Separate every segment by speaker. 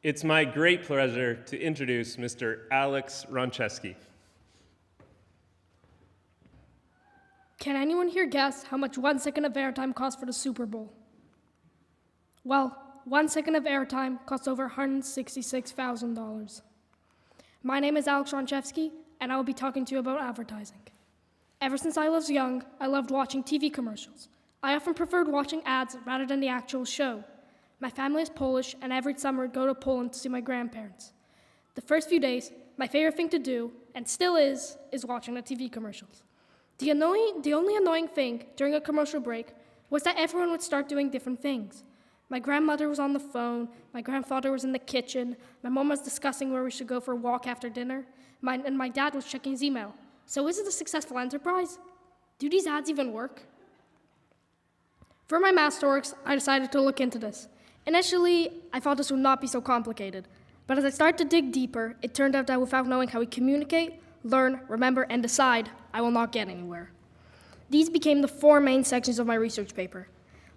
Speaker 1: It's my great pleasure to introduce Mr. Alex Ronczewski.
Speaker 2: Can anyone here guess how much 1 second of airtime costs for the Super Bowl? Well, 1 second of airtime costs over $166,000. My name is Alex Ronczewski, and I will be talking to you about advertising. Ever since I was young, I loved watching TV commercials. I often preferred watching ads rather than the actual show. My family is Polish, and every summer I'd go to Poland to see my grandparents. The first few days, my favorite thing to do, and still is watching the TV commercials. The only annoying thing during a commercial break was that everyone would start doing different things. My grandmother was on the phone, my grandfather was in the kitchen, my mom was discussing where we should go for a walk after dinner, and my dad was checking his email. So is it a successful enterprise? Do these ads even work? For my Masterworks, I decided to look into this. Initially, I thought this would not be so complicated, but as I started to dig deeper, it turned out that without knowing how we communicate, learn, remember, and decide, I will not get anywhere. These became the 4 main sections of my research paper.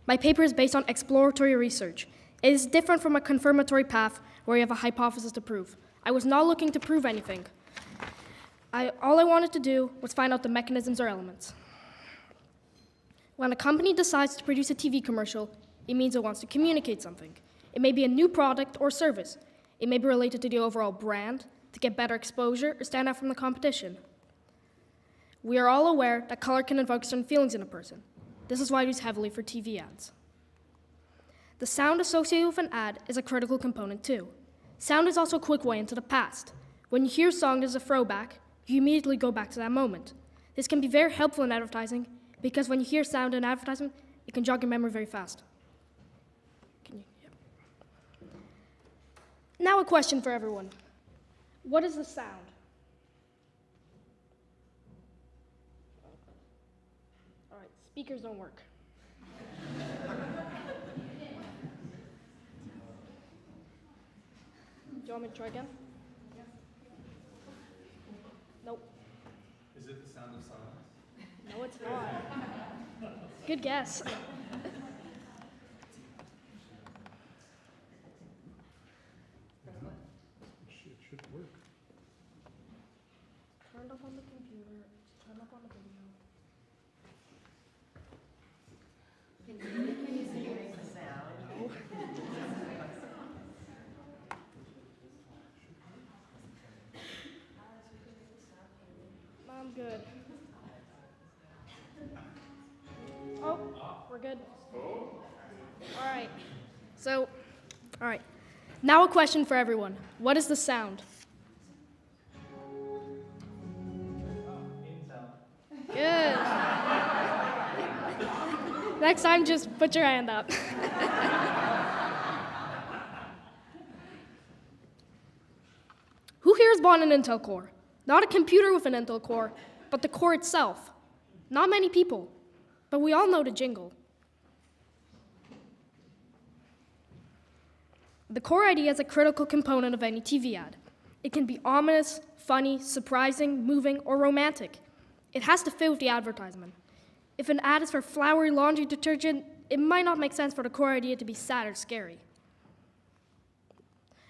Speaker 2: My paper is based on exploratory research. It is different from a confirmatory path where you have a hypothesis to prove. I was not looking to prove anything. All I wanted to do was find out the mechanisms or elements. When a company decides to produce a TV commercial, it means it wants to communicate something. It may be a new product or service. It may be related to the overall brand, to get better exposure, or stand out from the competition. We are all aware that color can evoke certain feelings in a person. This is why I use heavily for TV ads. The sound associated with an ad is a critical component too. Sound is also a quick way into the past. When you hear a song as a throwback, you immediately go back to that moment. This can be very helpful in advertising because when you hear sound in advertisement, it can jog your memory very fast. Now a question for everyone. What is the sound? All right, speakers don't work. Do you want me to try again? Nope.
Speaker 3: Is it the sound of silence?
Speaker 2: No, it's not. Good guess.
Speaker 3: It should work.
Speaker 2: Turned up on the computer, turned up on the video.
Speaker 4: Can you see it makes a sound?
Speaker 2: I'm good. Oh, we're good. All right. Now a question for everyone. What is the sound? Good. Next time, just put your hand up. Who here has bought an Intel Core? Not a computer with an Intel Core, but the core itself. Not many people, but we all know the jingle. The core idea is a critical component of any TV ad. It can be ominous, funny, surprising, moving, or romantic. It has to fit with the advertisement. If an ad is for flowery laundry detergent, it might not make sense for the core idea to be sad or scary.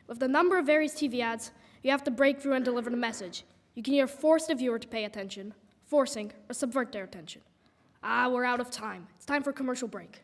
Speaker 2: With the number of various TV ads, you have to break through and deliver the message. You can either force the viewer to pay attention, forcing, or subvert their attention. We're out of time. It's time for a commercial break.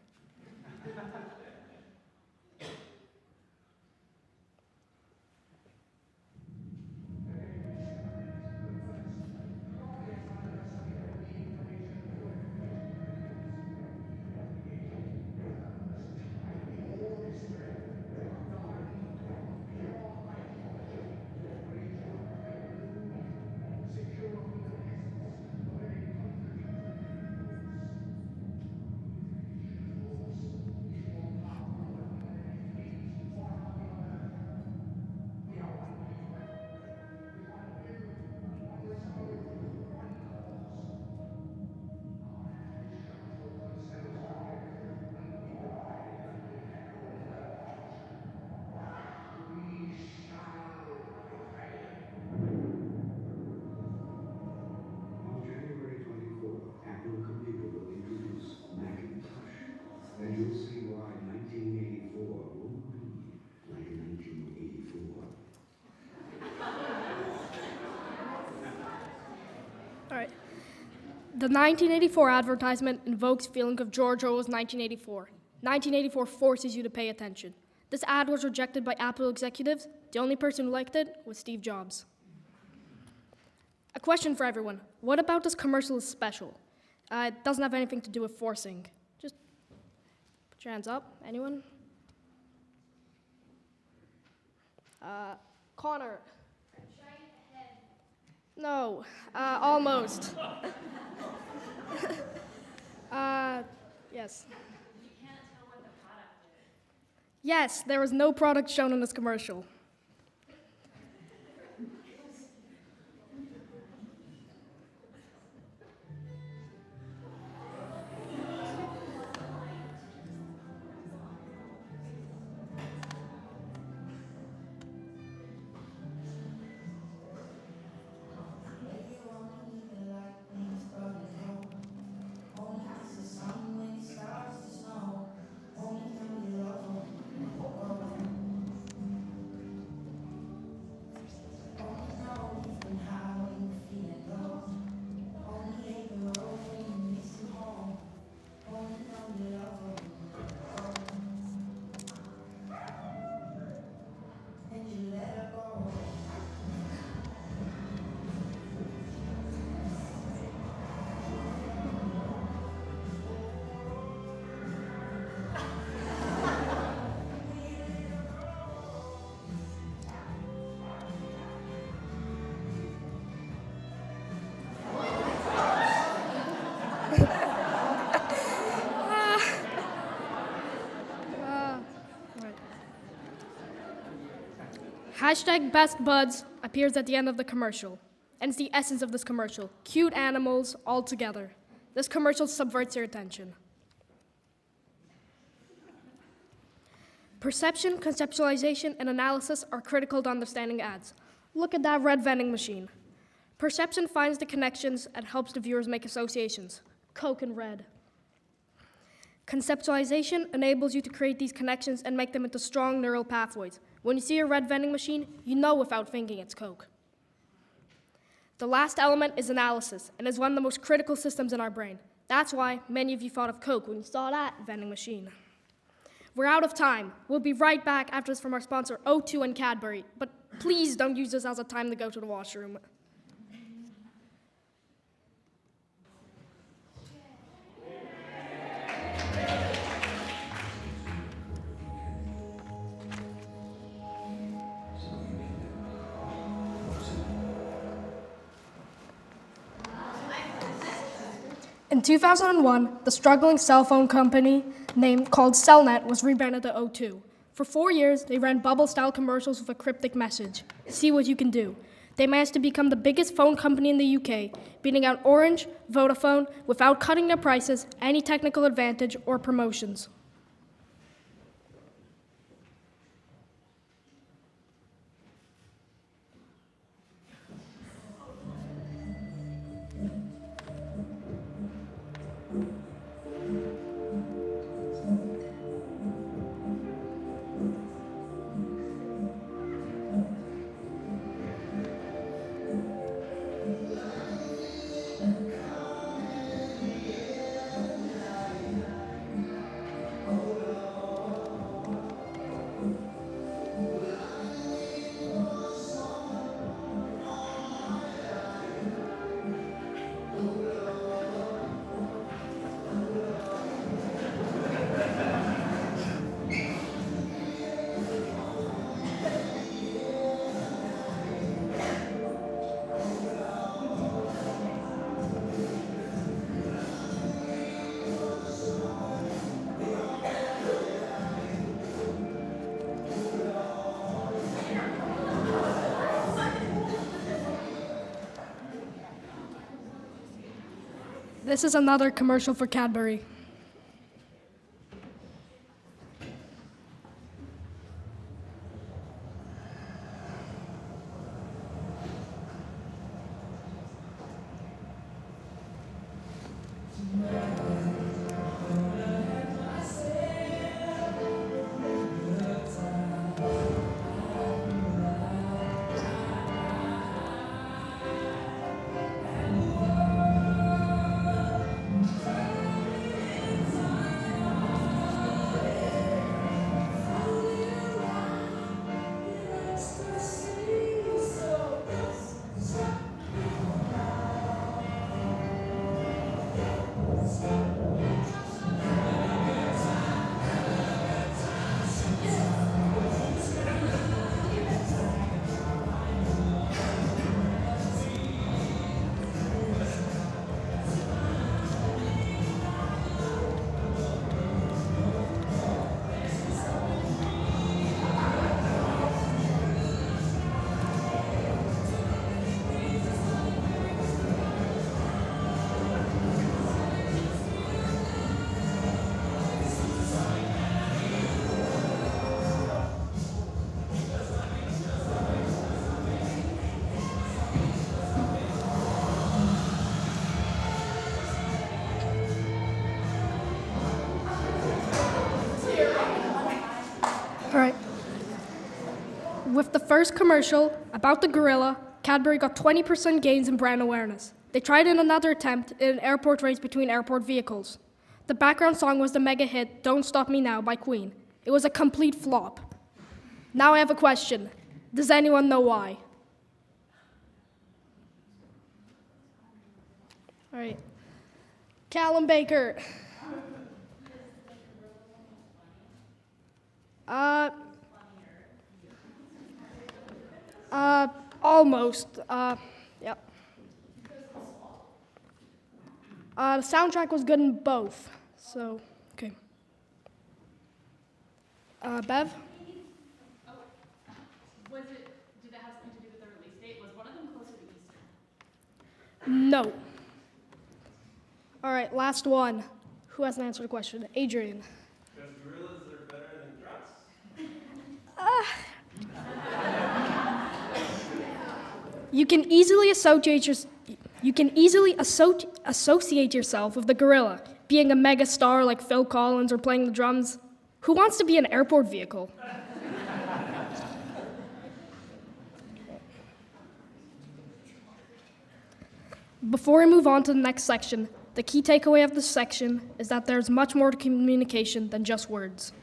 Speaker 2: The 1984 advertisement invokes feeling of George Orwell's 1984. 1984 forces you to pay attention. This ad was rejected by Apple executives. The only person who liked it was Steve Jobs. A question for everyone. What about this commercial is special? It doesn't have anything to do with forcing. Just put your hands up. Anyone? Connor. No, almost. Yes.
Speaker 5: You can't tell what the product is.
Speaker 2: Yes, there was no product shown in this commercial. Hashtag Best Buds appears at the end of the commercial, and it's the essence of this commercial. Cute animals all together. This commercial subverts your attention. Perception, conceptualization, and analysis are critical to understanding ads. Look at that red vending machine. Perception finds the connections and helps the viewers make associations. Coke and red. Conceptualization enables you to create these connections and make them into strong neural pathways. When you see a red vending machine, you know without thinking it's Coke. The last element is analysis, and is one of the most critical systems in our brain. That's why many of you thought of Coke when you saw that vending machine. We're out of time. We'll be right back after this from our sponsor, O2 and Cadbury, but please don't use this as a time to go to the washroom. In 2001, the struggling cell phone company called Cellnet was rebranded to O2. For 4 years, they ran bubble-style commercials with a cryptic message. See what you can do. They managed to become the biggest phone company in the UK, beating out Orange, Vodafone, without cutting their prices, any technical advantage, or promotions. This is another commercial for Cadbury. With the first commercial about the gorilla, Cadbury got 20% gains in brand awareness. They tried in another attempt in an airport race between airport vehicles. The background song was the mega hit Don't Stop Me Now by Queen. It was a complete flop. Now I have a question. Does anyone know why? All right. Callum Baker. Almost. Yep. The soundtrack was good in both. So, okay. Bev?
Speaker 5: Did it have something to do with the release date? Was one of them closer to Easter?
Speaker 2: No. All right, last one. Who hasn't answered the question? Adrian.
Speaker 1: Because gorillas are better than trucks?
Speaker 2: You can easily associate yourself with the gorilla, being a mega star like Phil Collins or playing the drums. Who wants to be an airport vehicle? Before we move on to the next section, the key takeaway of this section is that there's much more to communication than just words.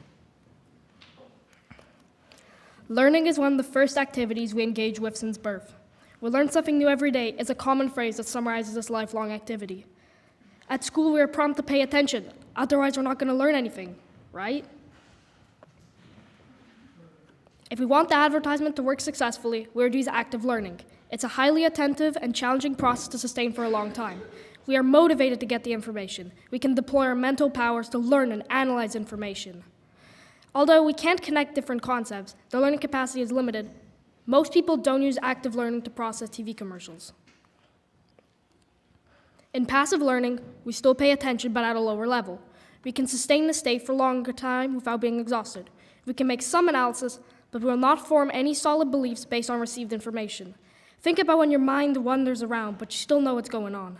Speaker 2: Learning is one of the first activities we engage with since birth. We learn something new every day is a common phrase that summarizes this lifelong activity. At school, we are prompted to pay attention, otherwise we're not going to learn anything, right? If we want the advertisement to work successfully, we are to use active learning. It's a highly attentive and challenging process to sustain for a long time. We are motivated to get the information. We can deploy our mental powers to learn and analyze information. Although we can't connect different concepts, the learning capacity is limited. Most people don't use active learning to process TV commercials. In passive learning, we still pay attention but at a lower level. We can sustain the state for longer time without being exhausted. We can make some analysis, but we will not form any solid beliefs based on received information. Think about when your mind wanders around, but you still know what's going on.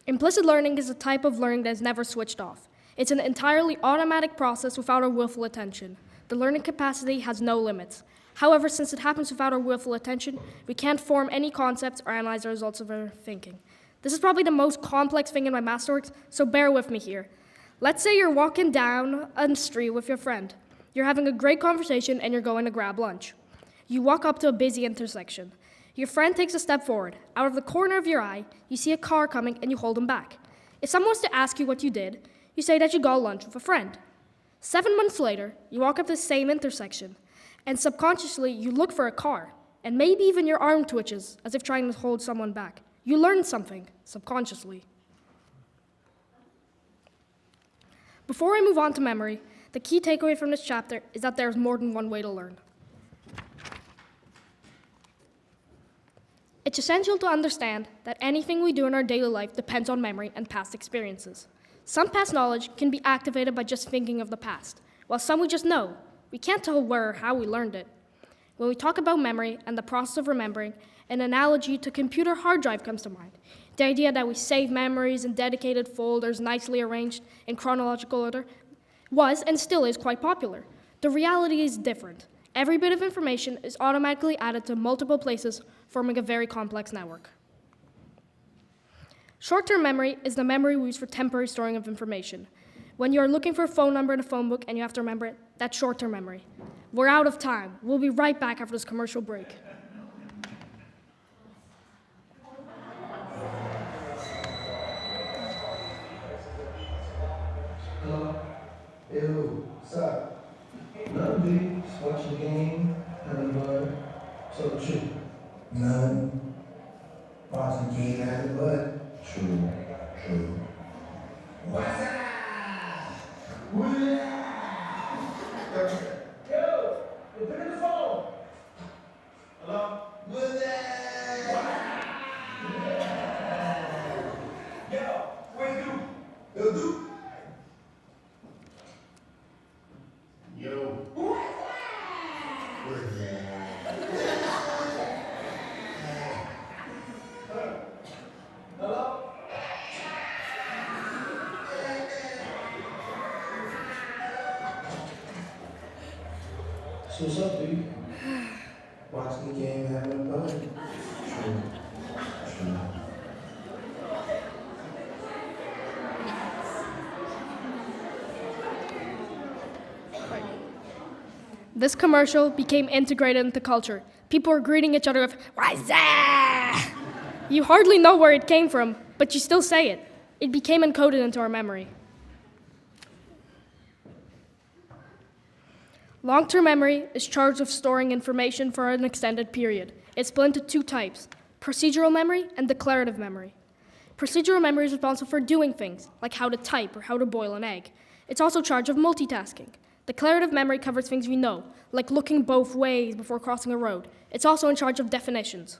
Speaker 2: Implicit learning is a type of learning that is never switched off. It's an entirely automatic process without our willful attention. The learning capacity has no limits. However, since it happens without our willful attention, we can't form any concepts or analyze the results of our thinking. This is probably the most complex thing in my Masterworks, so bear with me here. Let's say you're walking down a street with your friend. You're having a great conversation and you're going to grab lunch. You walk up to a busy intersection. Your friend takes a step forward. Out of the corner of your eye, you see a car coming and you hold him back. If someone was to ask you what you did, you say that you got lunch with a friend. 7 months later, you walk up the same intersection, and subconsciously you look for a car, and maybe even your arm twitches as if trying to hold someone back. You learned something, subconsciously. Before I move on to memory, the key takeaway from this chapter is that there is more than one way to learn. It's essential to understand that anything we do in our daily life depends on memory and past experiences. Some past knowledge can be activated by just thinking of the past, while some we just know. We can't tell where or how we learned it. When we talk about memory and the process of remembering, an analogy to computer hard drive comes to mind. The idea that we save memories in dedicated folders nicely arranged in chronological order was and still is quite popular. The reality is different. Every bit of information is automatically added to multiple places, forming a very complex network. Short-term memory is the memory we use for temporary storing of information. When you are looking for a phone number in a phone book and you have to remember it, that's short-term memory. We're out of time. We'll be right back after this commercial break.
Speaker 6: Hello? Ew, what's up? Nothing, just watching the game, having fun. So what you? None. Watching the game, having fun. True, true. What's up? Yo, you pick up the phone. Hello? What's up? Yo, where's Duke? Yo, Duke? Yo. Where's Hello? So what's up, dude? Watching the game, having a bud. True. True.
Speaker 2: This commercial became integrated into culture. People were greeting each other with, "Wazza!" You hardly know where it came from, but you still say it. It became encoded into our memory. Long-term memory is charged with storing information for an extended period. It's split into two types, procedural memory and declarative memory. Procedural memory is responsible for doing things, like how to type or how to boil an egg. It's also charged with multitasking. Declarative memory covers things we know, like looking both ways before crossing a road. It's also in charge of definitions.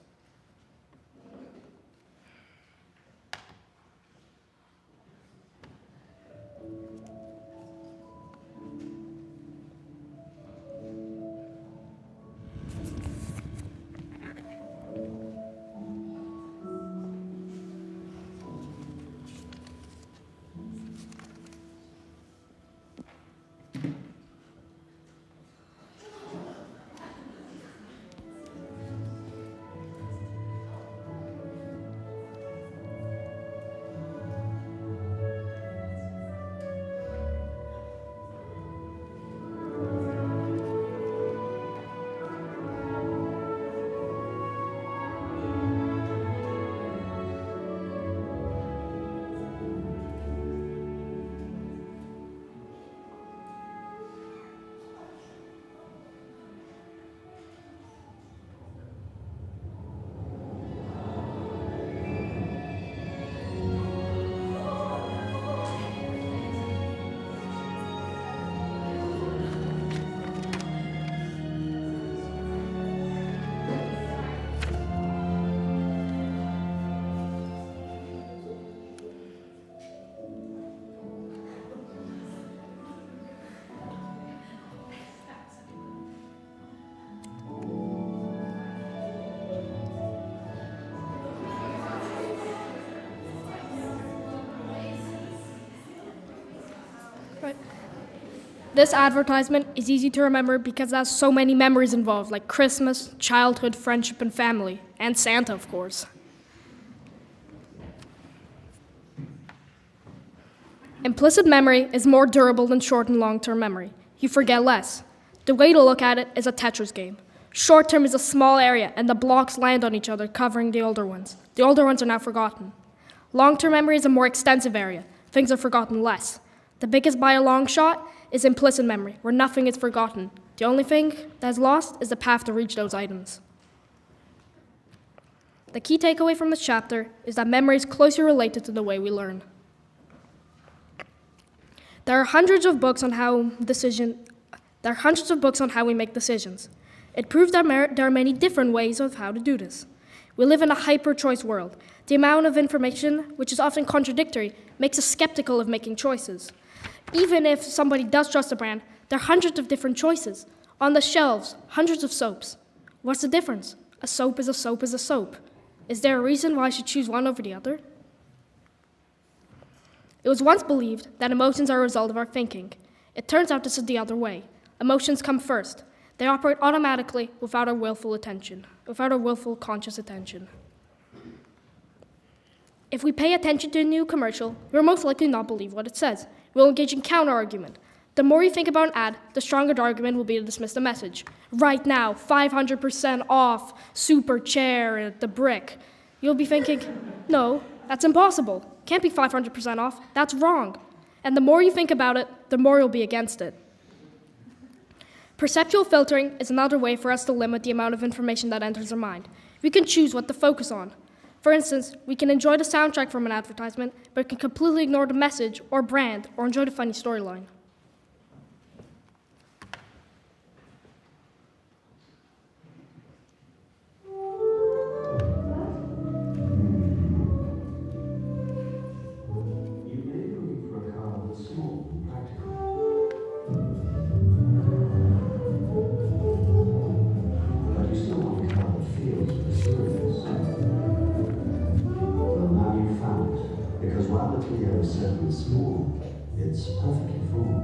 Speaker 2: This advertisement is easy to remember because it has so many memories involved, like Christmas, childhood, friendship, and family, and Santa, of course. Implicit memory is more durable than short and long-term memory. You forget less. The way to look at it is a Tetris game. Short-term is a small area, and the blocks land on each other, covering the older ones. The older ones are now forgotten. Long-term memory is a more extensive area. Things are forgotten less. The biggest by a long shot is implicit memory, where nothing is forgotten. The only thing that is lost is the path to reach those items. The key takeaway from this chapter is that memory is closely related to the way we learn. There are hundreds of books on how we make decisions. It proves that there are many different ways of how to do this. We live in a hyper-choice world. The amount of information, which is often contradictory, makes us skeptical of making choices. Even if somebody does trust a brand, there are hundreds of different choices. On the shelves, hundreds of soaps. What's the difference? A soap is a soap is a soap. Is there a reason why I should choose one over the other? It was once believed that emotions are a result of our thinking. It turns out this is the other way. Emotions come first. They operate automatically without our willful conscious attention. If we pay attention to a new commercial, we'll most likely not believe what it says. We'll engage in counter-argument. The more you think about an ad, the stronger the argument will be to dismiss the message. Right now, 500% off, super chair at the brick. You'll be thinking, no, that's impossible. Can't be 500% off, that's wrong. And the more you think about it, the more you'll be against it. Perceptual filtering is another way for us to limit the amount of information that enters our mind. We can choose what to focus on. For instance, we can enjoy the soundtrack from an advertisement, but can completely ignore the message or brand or enjoy the funny storyline.
Speaker 7: You may be looking for a car that's small and practical. But you still want a car that feels mysterious. Well, now you've found it, because while the Clio is certainly small, it's perfectly full.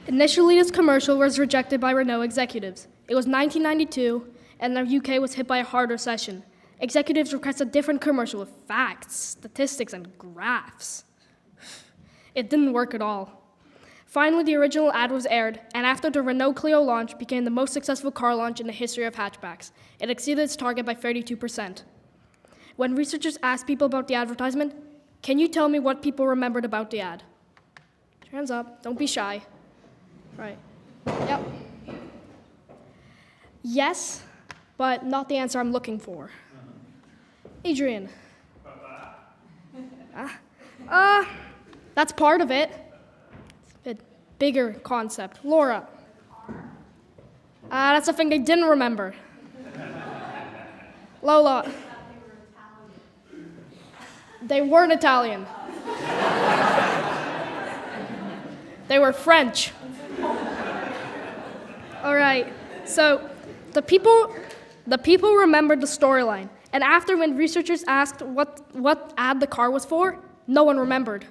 Speaker 2: Initially, this commercial was rejected by Renault executives. It was 1992, and the UK was hit by a hard recession. Executives requested a different commercial with facts, statistics, and graphs. It didn't work at all. Finally, the original ad was aired, and after the Renault Clio launch became the most successful car launch in the history of hatchbacks. It exceeded its target by 32%. When researchers asked people about the advertisement, can you tell me what people remembered about the ad? Hands up, don't be shy. Right. Yep. Yes, but not the answer I'm looking for. Adrian. That's part of it. It's a bigger concept. Laura. That's the thing they didn't remember. Lola. They weren't Italian. They were French. All right, so the people remembered the storyline. And after, when researchers asked what ad the car was for, no one remembered.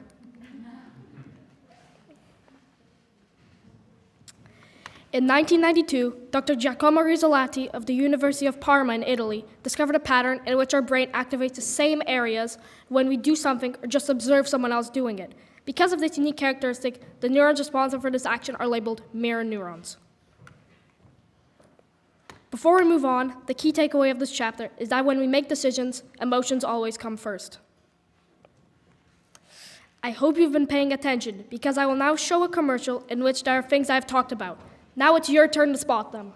Speaker 2: In 1992, Dr. Giacomo Rizzolatti of the University of Parma in Italy discovered a pattern in which our brain activates the same areas when we do something or just observe someone else doing it. Because of this unique characteristic, the neurons responsible for this action are labeled mirror neurons. Before we move on, the key takeaway of this chapter is that when we make decisions, emotions always come first. I hope you've been paying attention, because I will now show a commercial in which there are things I've talked about. Now it's your turn to spot them.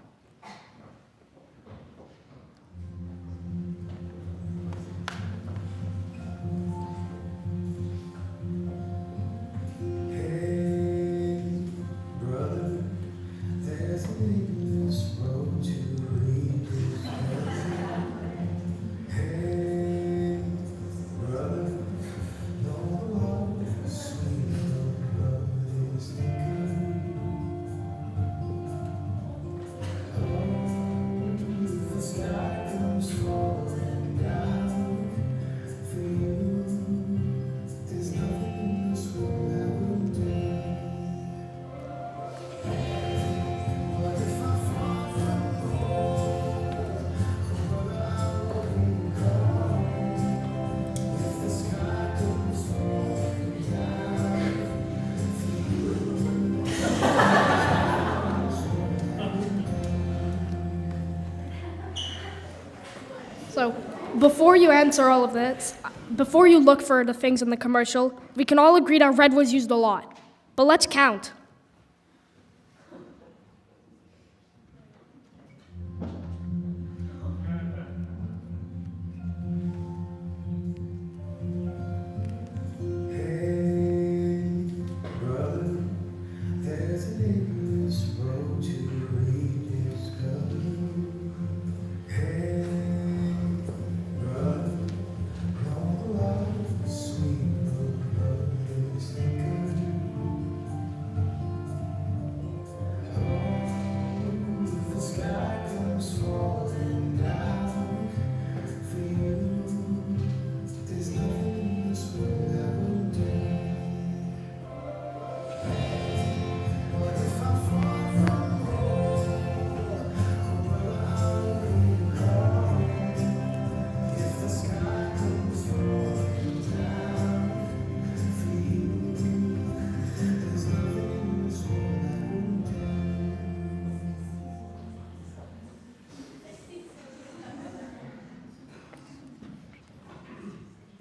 Speaker 2: So, before you answer all of this, before you look for the things in the commercial, we can all agree that red was used a lot. But let's count.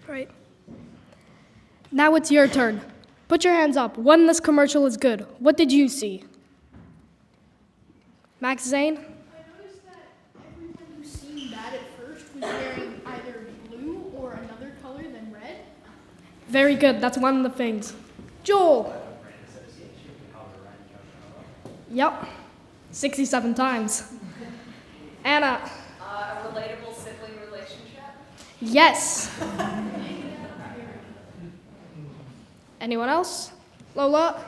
Speaker 2: Right. Now it's your turn. Put your hands up. When this commercial is good, what did you see? Max Zane?
Speaker 8: I noticed that everyone who seemed bad at first was wearing either blue or another color than red.
Speaker 2: Very good. That's one of the things. Joel? Yep. 67 times. Anna?
Speaker 4: A relatable sibling relationship.
Speaker 2: Yes. Anyone else? Lola?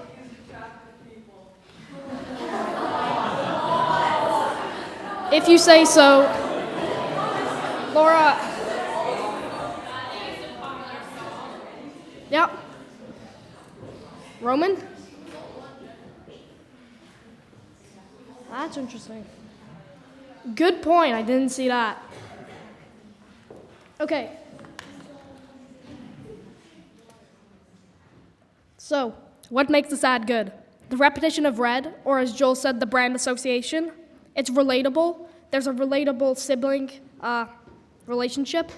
Speaker 2: If you say so. Laura? Yep. Roman? That's interesting. Good point. I didn't see that. Okay. So, what makes this ad good? The repetition of red, or as Joel said, the brand association. It's relatable. There's a relatable sibling relationship.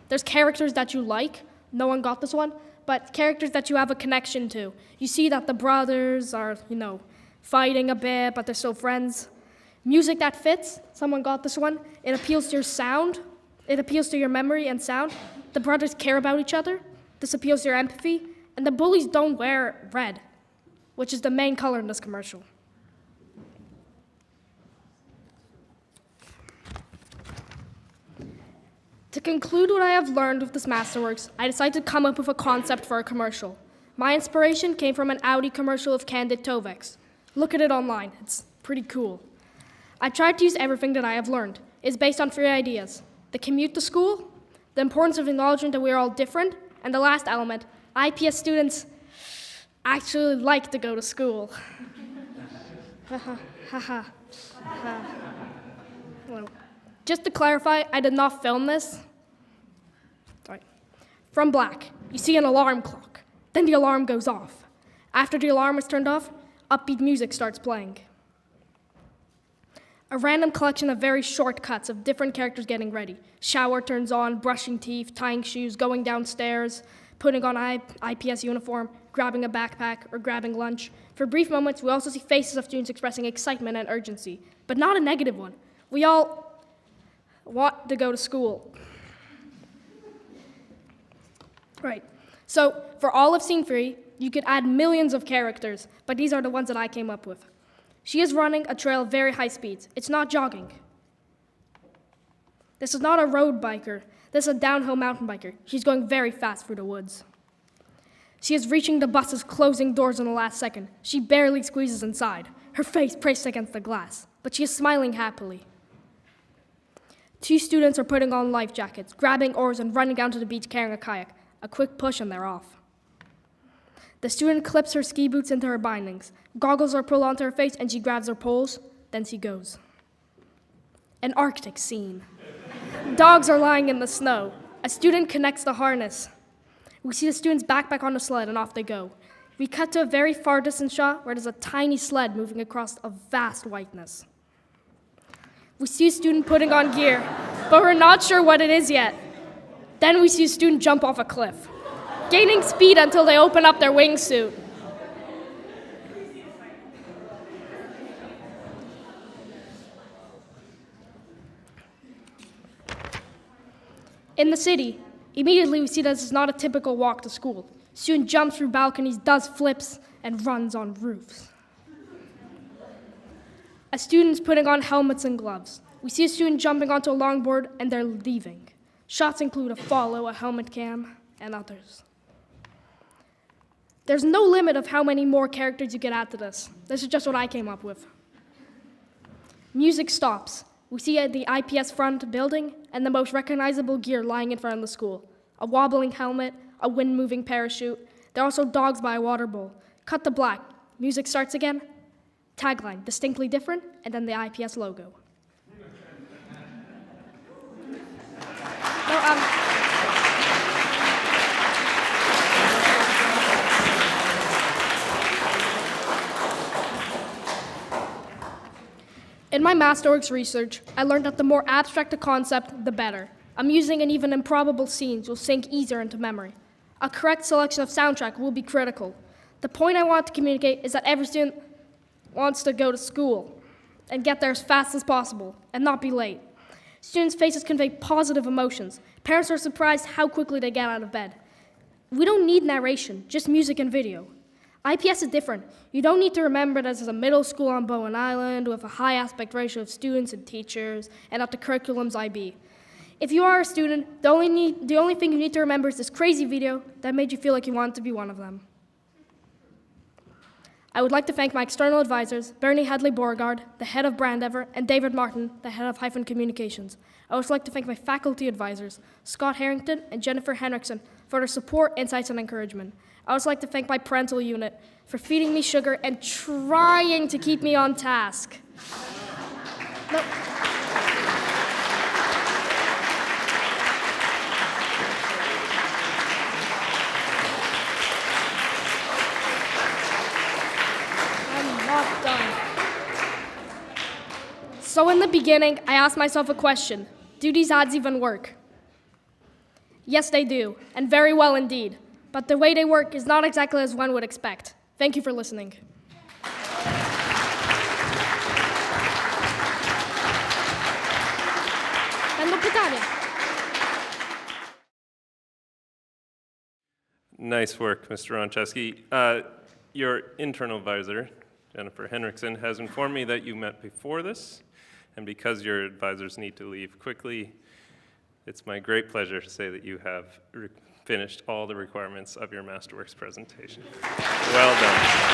Speaker 2: There's characters that you like. No one got this one, but characters that you have a connection to. You see that the brothers are, fighting a bit, but they're still friends. Music that fits. Someone got this one. It appeals to your sound. It appeals to your memory and sound. The brothers care about each other. This appeals to your empathy. And the bullies don't wear red, which is the main color in this commercial. To conclude what I have learned with this Masterworks, I decided to come up with a concept for a commercial. My inspiration came from an Audi commercial of Candid Tovex. Look at it online, it's pretty cool. I tried to use everything that I have learned. It's based on 3 ideas: the commute to school, the importance of acknowledgement that we are all different, and the last element, IPS students actually like to go to school. Well, just to clarify, I did not film this. Sorry. From black, you see an alarm clock. Then the alarm goes off. After the alarm is turned off, upbeat music starts playing. A random collection of very short cuts of different characters getting ready. Shower turns on, brushing teeth, tying shoes, going downstairs, putting on IPS uniform, grabbing a backpack, or grabbing lunch. For brief moments, we also see faces of students expressing excitement and urgency, but not a negative one. We all want to go to school. Right. So for all of scene 3, you could add millions of characters, but these are the ones that I came up with. She is running a trail at very high speeds. It's not jogging. This is not a road biker. This is a downhill mountain biker. She's going very fast through the woods. She is reaching the bus's closing doors in the last second. She barely squeezes inside, her face pressed against the glass, but she is smiling happily. 2 students are putting on life jackets, grabbing oars, and running down to the beach carrying a kayak. A quick push and they're off. The student clips her ski boots into her bindings. Goggles are pulled onto her face and she grabs her poles. Then she goes. An Arctic scene. Dogs are lying in the snow. A student connects the harness. We see the student's backpack on the sled and off they go. We cut to a very far distance shot where there's a tiny sled moving across a vast whiteness. We see a student putting on gear, but we're not sure what it is yet. Then we see a student jump off a cliff, gaining speed until they open up their wingsuit. In the city, immediately we see that this is not a typical walk to school. Student jumps through balconies, does flips, and runs on roofs. A student's putting on helmets and gloves. We see a student jumping onto a longboard and they're leaving. Shots include a follow, a helmet cam, and others. There's no limit of how many more characters you can add to this. This is just what I came up with. Music stops. We see the IPS front building and the most recognizable gear lying in front of the school. A wobbling helmet, a wind-moving parachute. There are also dogs by a water bowl. Cut to black. Music starts again. Tagline, distinctly different, and then the IPS logo. In my Masterworks research, I learned that the more abstract a concept, the better. Amusing and even improbable scenes will sink easier into memory. A correct selection of soundtrack will be critical. The point I want to communicate is that every student wants to go to school and get there as fast as possible and not be late. Students' faces convey positive emotions. Parents are surprised how quickly they get out of bed. We don't need narration, just music and video. IPS is different. You don't need to remember that this is a middle school on Bowen Island with a high aspect ratio of students and teachers and that the curriculum's IB. If you are a student, the only thing you need to remember is this crazy video that made you feel like you wanted to be one of them. I would like to thank my external advisors, Bernie Headley-Beauregard, the head of Brand Ever, and David Martin, the head of Hyphen Communications. I would also like to thank my faculty advisors, Scott Harrington and Jennifer Henriksen, for their support, insights, and encouragement. I would also like to thank my parental unit, for feeding me sugar and trying to keep me on task. No. I'm not done. So in the beginning, I asked myself a question. Do these ads even work? Yes, they do, and very well indeed. But the way they work is not exactly as one would expect. Thank you for listening. Będą pytania.
Speaker 1: Nice work, Mr. Ronczewski. Your internal advisor, Jennifer Henriksen, has informed me that you met before this, and because your advisors need to leave quickly, it's my great pleasure to say that you have finished all the requirements of your Masterworks presentation. Well done.